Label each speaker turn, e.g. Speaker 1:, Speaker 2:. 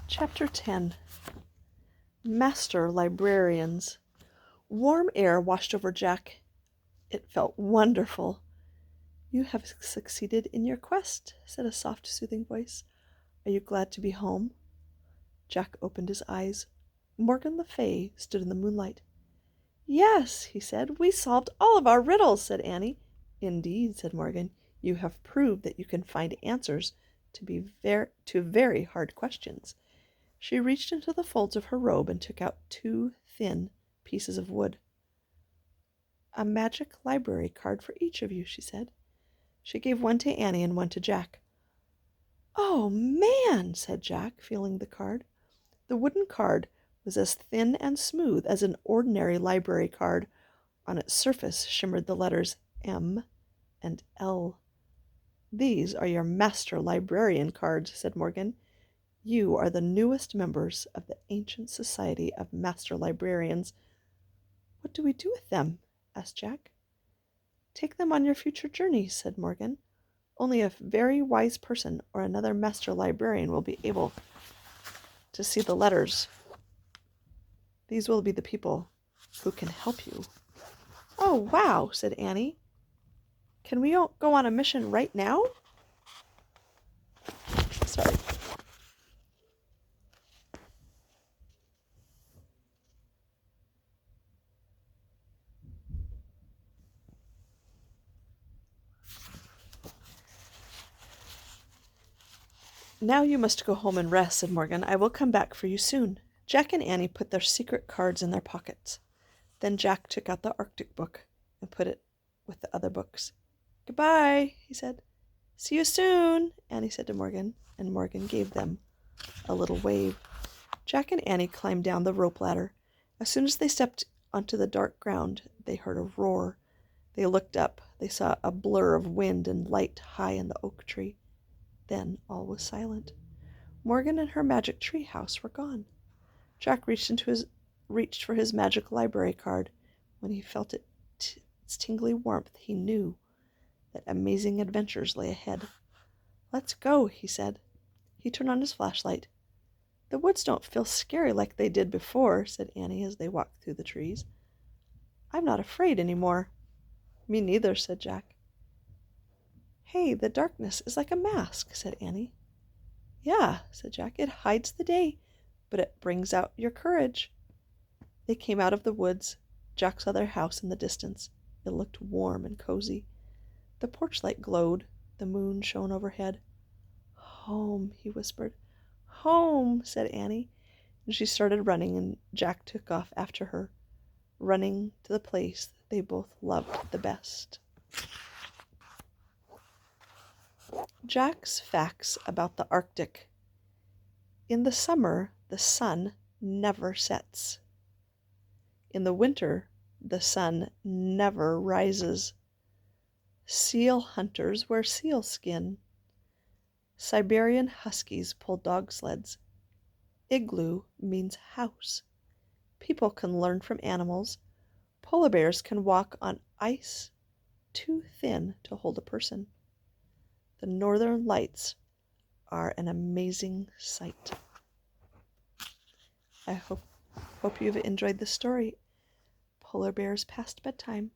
Speaker 1: Chapter 10. Master Librarians. Warm air washed over Jack. It felt wonderful. "You have succeeded in your quest," said a soft, soothing voice. "Are you glad to be home?" Jack opened his eyes. Morgan Le Fay stood in the moonlight. "Yes," he said, "we solved all of our riddles," said Annie. "Indeed," said Morgan, "you have proved that you can find answers to very hard questions." She reached into the folds of her robe and took out 2 thin pieces of wood. "A magic library card for each of you," she said. She gave one to Annie and one to Jack. "Oh, man!" said Jack, feeling the card. The wooden card was as thin and smooth as an ordinary library card. On its surface shimmered the letters M and L. "These are your Master Librarian cards," said Morgan. "You are the newest members of the ancient society of Master Librarians." "What do we do with them?" asked Jack. "Take them on your future journeys," said Morgan. "Only a very wise person or another Master Librarian will be able to see the letters. These will be the people who can help you." "Oh, wow," said Annie. "Can we go on a mission right now?" Sorry. "Now you must go home and rest," said Morgan. "I will come back for you soon." Jack and Annie put their secret cards in their pockets. Then Jack took out the Arctic book and put it with the other books. "Goodbye," he said. "See you soon," Annie said to Morgan, and Morgan gave them a little wave. Jack and Annie climbed down the rope ladder. As soon as they stepped onto the dark ground, they heard a roar. They looked up. They saw a blur of wind and light high in the oak tree. Then all was silent. Morgan and her magic tree house were gone. Jack reached for his magic library card. When he felt its tingly warmth, he knew that amazing adventures lay ahead. "Let's go," he said. He turned on his flashlight. "The woods don't feel scary like they did before," said Annie as they walked through the trees. "I'm not afraid any more." "Me neither," said Jack. "Hey, the darkness is like a mask," said Annie. "Yeah," said Jack. "It hides the day, but it brings out your courage." They came out of the woods. Jack saw their house in the distance. It looked warm and cozy. The porch light glowed. The moon shone overhead. "Home," he whispered. "Home," said Annie, and she started running, and Jack took off after her, running to the place they both loved the best. Jack's facts about the Arctic. In the summer, the sun never sets. In the winter, the sun never rises. Seal hunters wear seal skin. Siberian huskies pull dog sleds. Igloo means house. People can learn from animals. Polar bears can walk on ice too thin to hold a person. The northern lights are an amazing sight. I hope you've enjoyed this story. Polar Bears Past Bedtime.